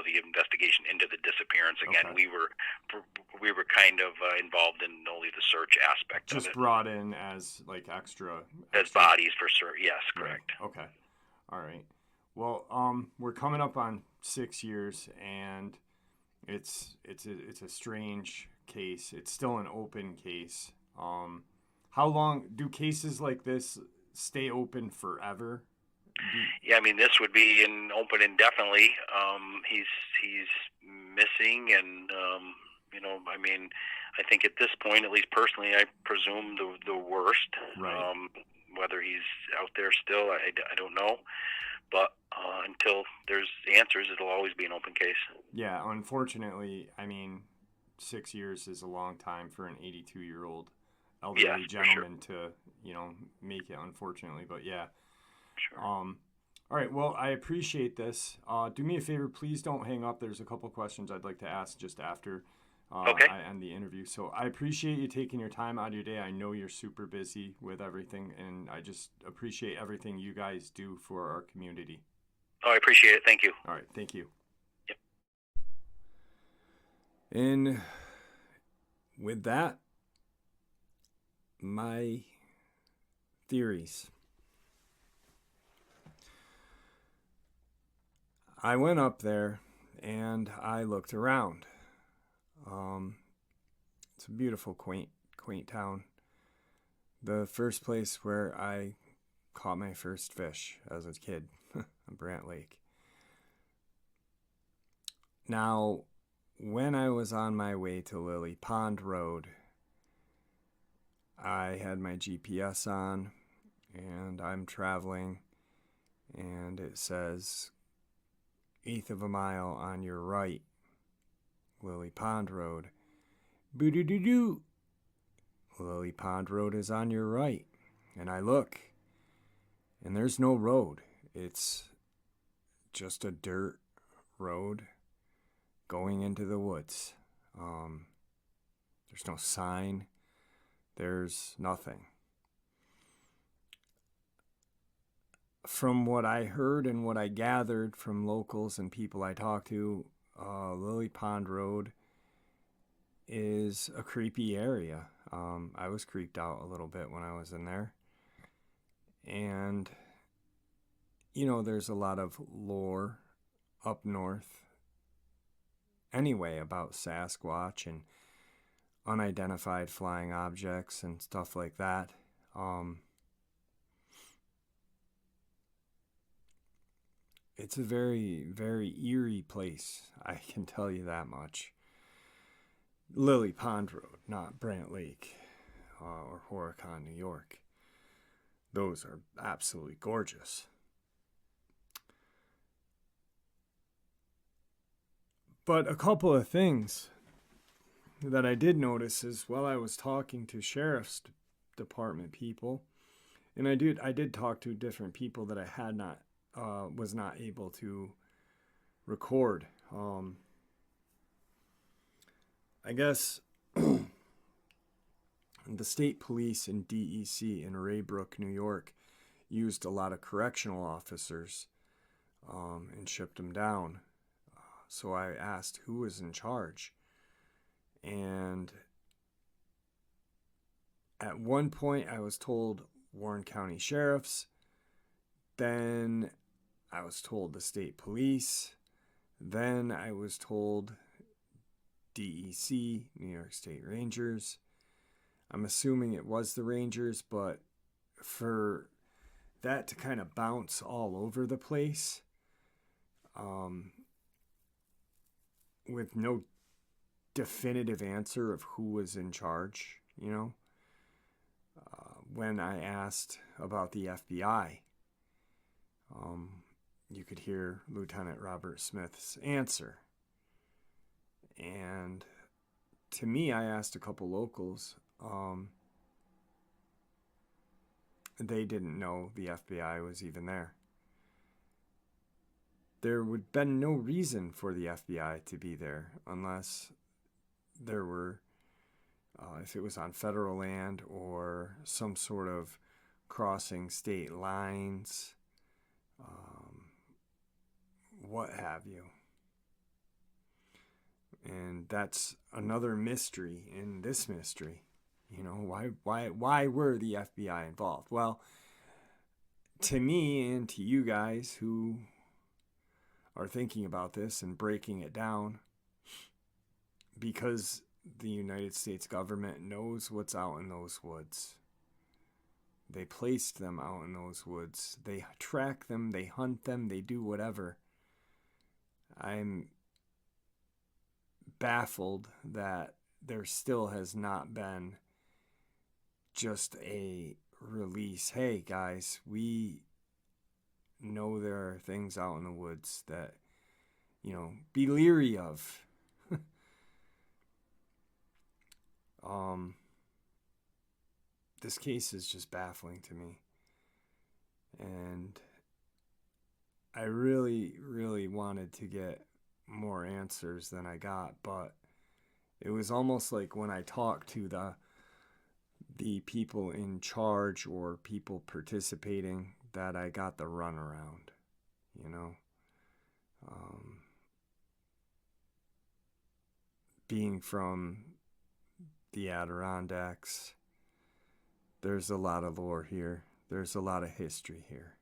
the investigation into the disappearance. Again, Okay. we were kind of involved in only the search aspect of it. Just brought in as like extra bodies for search. Yes, correct. Right. Okay. All right. Well, we're coming up on 6 years, and it's a strange case. It's still an open case. How long do cases like this stay open forever? Yeah, I mean, this would be open indefinitely. He's missing, and I mean, I think at this point, at least personally, I presume the worst. Right. Whether he's out there still, I don't know. But until there's answers, it'll always be an open case. Yeah, unfortunately, I mean, 6 years is a long time for an 82-year-old elderly gentleman to, make it, unfortunately. But yeah. Sure. All right. Well, I appreciate this. Do me a favor, please don't hang up. There's a couple questions I'd like to ask just after okay. I end the interview. So I appreciate you taking your time out of your day. I know you're super busy with everything, and I just appreciate everything you guys do for our community. Oh, I appreciate it. Thank you. All right. Thank you. Yep. And with that, my theories. I went up there and I looked around. It's a beautiful, quaint town. The first place where I caught my first fish as a kid on Brant Lake. Now, when I was on my way to Lily Pond Road, I had my GPS on and I'm traveling, and it says 1/8 of a mile on your right, Lily Pond Road. Boo-doo-doo-doo. Lily Pond Road is on your right. And I look, and there's no road. It's just a dirt road going into the woods. There's no sign. There's nothing. From what I heard and what I gathered from locals and people I talked to, Lily Pond Road is a creepy area. I was creeped out a little bit when I was in there. And, there's a lot of lore up north anyway about Sasquatch and unidentified flying objects and stuff like that. It's a very, very eerie place, I can tell you that much. Lily Pond Road, not Brant Lake or Horicon, New York. Those are absolutely gorgeous. But a couple of things that I did notice is while I was talking to sheriff's department people, and I did talk to different people that I had not was not able to record. I guess the state police and DEC in Raybrook, New York, used a lot of correctional officers and shipped them down. So I asked who was in charge. And at one point I was told Warren County Sheriffs. Then I was told the state police. Then I was told DEC, New York State Rangers. I'm assuming it was the Rangers, but for that to kind of bounce all over the place, with no definitive answer of who was in charge, when I asked about the FBI, you could hear Lieutenant Robert Smith's answer. And to me, I asked a couple locals. They didn't know the FBI was even there. There would have been no reason for the FBI to be there unless there were, if it was on federal land or some sort of crossing state lines, what have you. And that's another mystery in this mystery. Why were the FBI involved? Well, to me and to you guys who are thinking about this and breaking it down, because the United States government knows what's out in those woods. They placed them out in those woods. They track them, they hunt them, they do whatever. I'm baffled that there still has not been just a release. Hey guys, we know there are things out in the woods that, be leery of. This case is just baffling to me. And I really, really wanted to get more answers than I got, but it was almost like when I talked to the people in charge or people participating that I got the runaround, being from the Adirondacks, there's a lot of lore here. There's a lot of history here.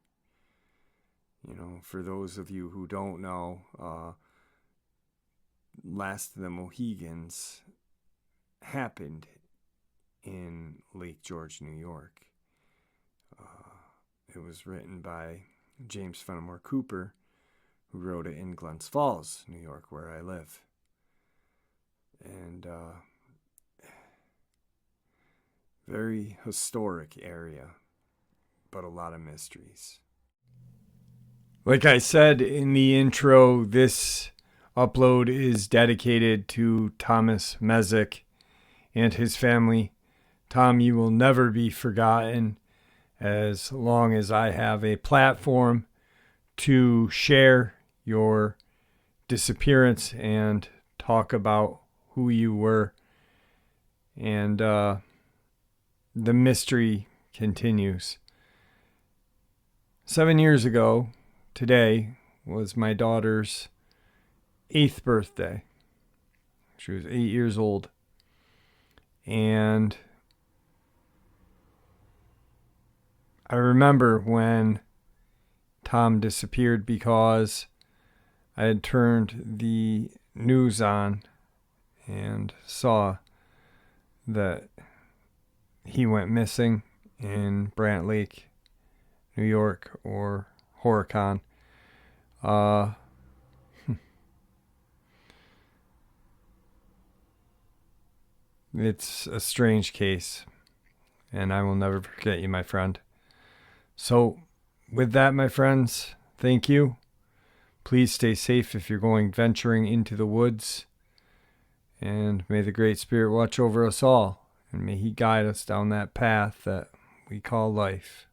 For those of you who don't know, Last of the Mohegans happened in Lake George, New York. It was written by James Fenimore Cooper, who wrote it in Glens Falls, New York, where I live. And very historic area, but a lot of mysteries. Like I said in the intro, this upload is dedicated to Thomas Messick and his family. Tom, you will never be forgotten as long as I have a platform to share your disappearance and talk about who you were. And the mystery continues. 7 years ago, today, was my daughter's 8th birthday. She was 8 years old. And I remember when Tom disappeared because I had turned the news on and saw that he went missing in Brant Lake, New York, or Horicon. It's a strange case, and I will never forget you, my friend. So, with that, my friends, thank you. Please stay safe if you're going venturing into the woods, and may the Great Spirit watch over us all, and may He guide us down that path that we call life.